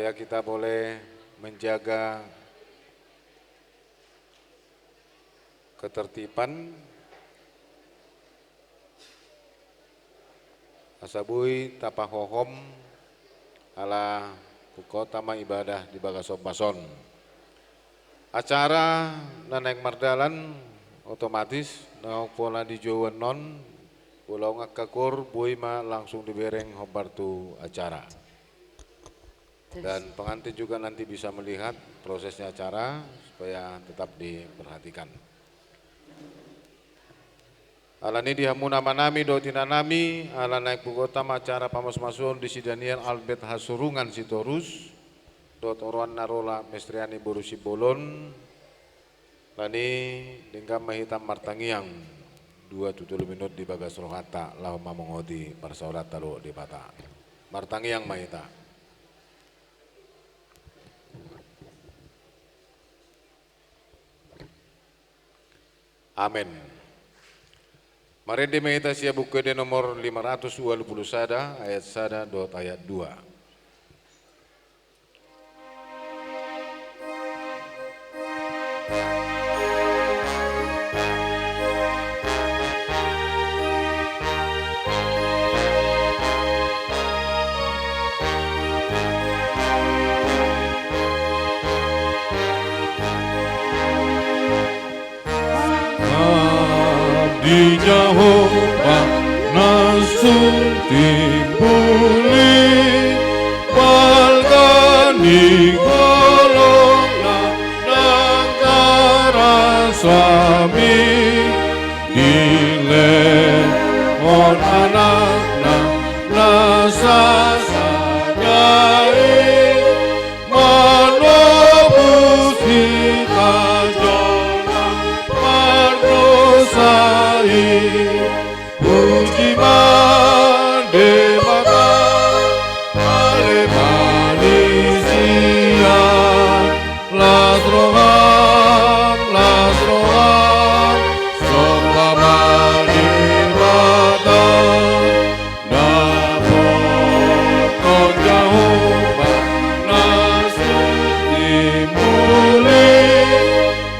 supaya kita boleh menjaga ketertiban, asabui tapahohom ala kota ibadah di Bagasom Pason. Acara naik mardalan otomatis pola di Jawa non pulau ngakakur buima langsung dibereng hobartu acara. Dan pengantin juga nanti bisa melihat prosesnya acara supaya tetap diperhatikan. Alani dihamu nama nami dotina nami ala naik bukota acara pamas masun di Sidaniel Albert Hasurungan Sitorus dot orwan narola mestriani borusi bolon lani dingkam mahitam martangiang 2-7 minut di bagas rohata lau mamongodi parsaurat talo di bata martangiang mahita. Amin. Mari dimehita sia buku de nomor 520 sada ayat sada dot ayat 2. Di Jehovah langsung timbuli balgani golongna negara suami dilemon anakna nasa sajai manobus kita jangan marnosai puji mandemaka ale manusia lasroham soka mandemaka napokon Jehovah nasuti muli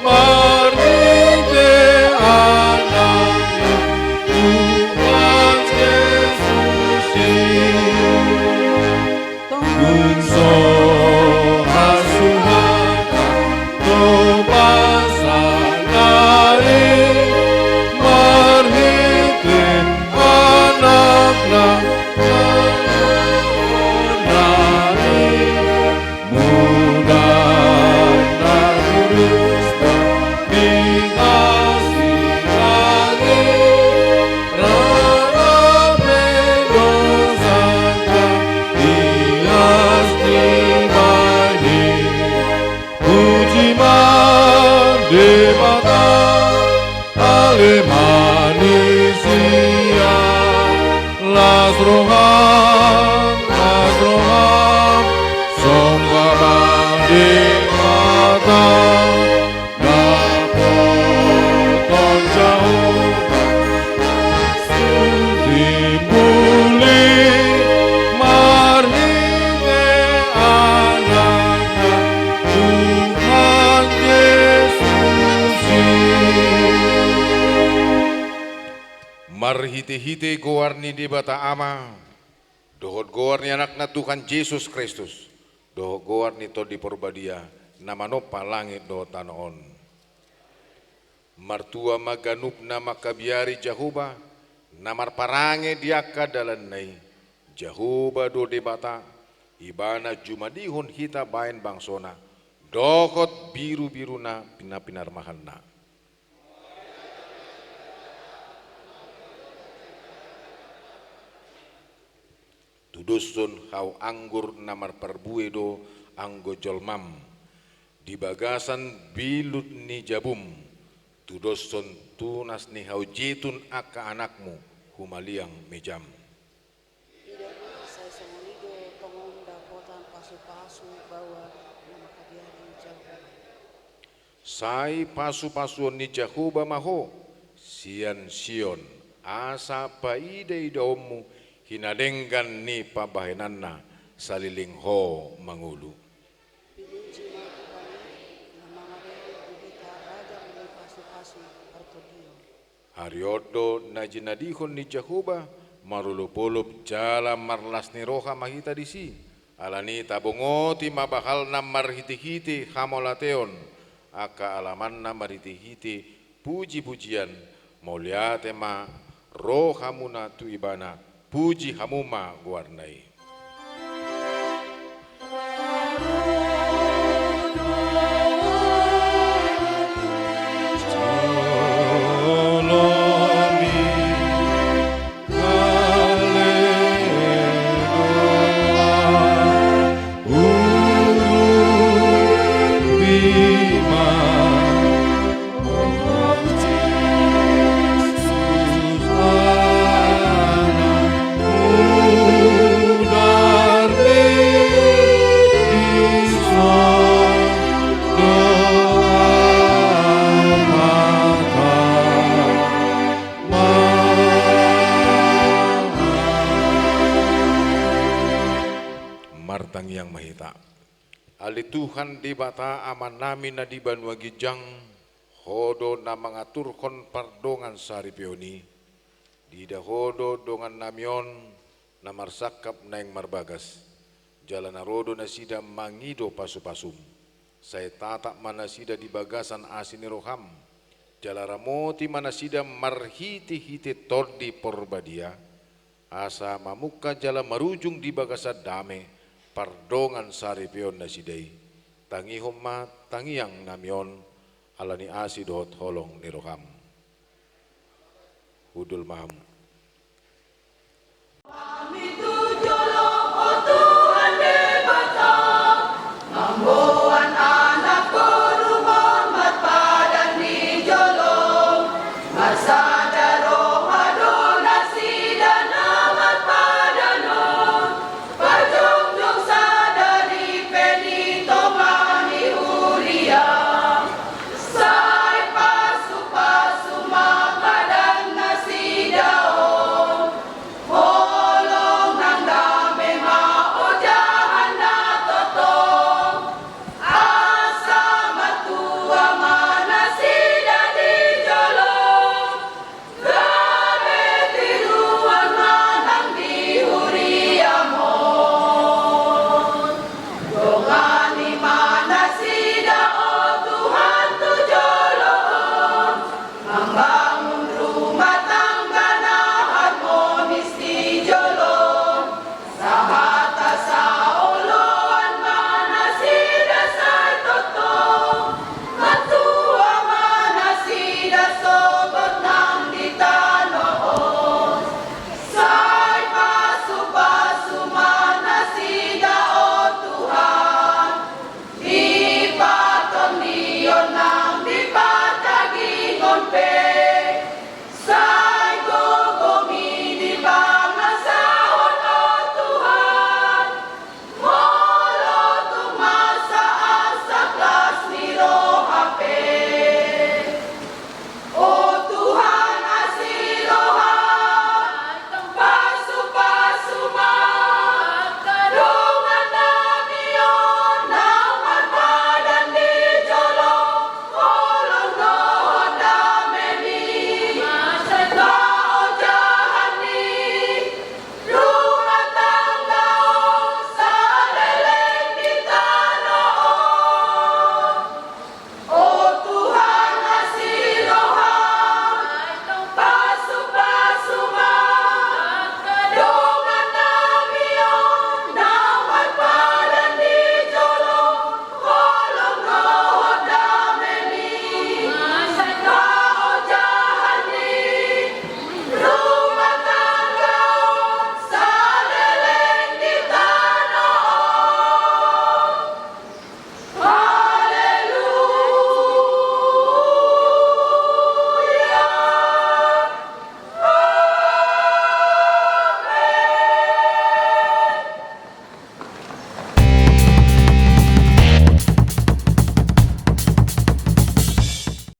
marite anaknya Tuhan Yesusi kunso hasuhaka tobasanai marhite anakna menari mudah terus dikasih lagi rana pendosaka dias dimani puji mandemaka ale manusia lasroham songka mandemaka napokon Jehovah timbuli marhite anaknya Tuhan Yesusi. Marhite-hite gowarni di bata ama dohot gowarni anakna Tuhan Yesus Kristus dohot gowarni to di porbadia nama nopa langit do tanoon martua maganup nama kabiari Jahuba namar parange diaka dalan nai Jahuba do di bata ibana jumadihun hita bain bangsona dohot biru-biruna pina-pinar mahanna. Tudusun hau anggur namar perbuedo anggo jolmam di bagasan bilut ni jabum tudusun tunas ni hau jitun aka anakmu humaliang mejam. Tidak saya semolido pengonda potan pasu-pasu bawa nama kabiari Jahuba. Sai pasu-pasu ni Jahuba maho sian sion asa paide idaomu hinadenggan ni pabahenanna saliling ho mangulu. Pinuji mo Tuhan, na mga rin kita raja ng pasu-pasu partodio. Hariodo na jinadihon ni Jehovah marulupulup jala marlas ni roha mahita disi. Alani tabungoti mabahal na marhiti-hiti hamolateon. Aka alaman na marhiti-hiti puji-pujian. Mauliate ma roha muna tu ibana puji hamuma guarnai. Martang yang mahita. Ali Tuhan di bata aman namin na di banwa gijang hodo na mengatur kon pardongan sari pioni. Di dahodo dongan namion na marsakap na yang marbagas. Jalan narodo na sida mangido pasu-pasum. Saya tatak mana sida di bagasan asini roham. Jalaramoti mana sida marhiti-hiti tordi porbadia. Asa mamuka jala marujung di bagasa dame. Pardongan sari pion na sidai. Tangi humma tangiang namion alani asi dohot holong ni roham. Hudul maham.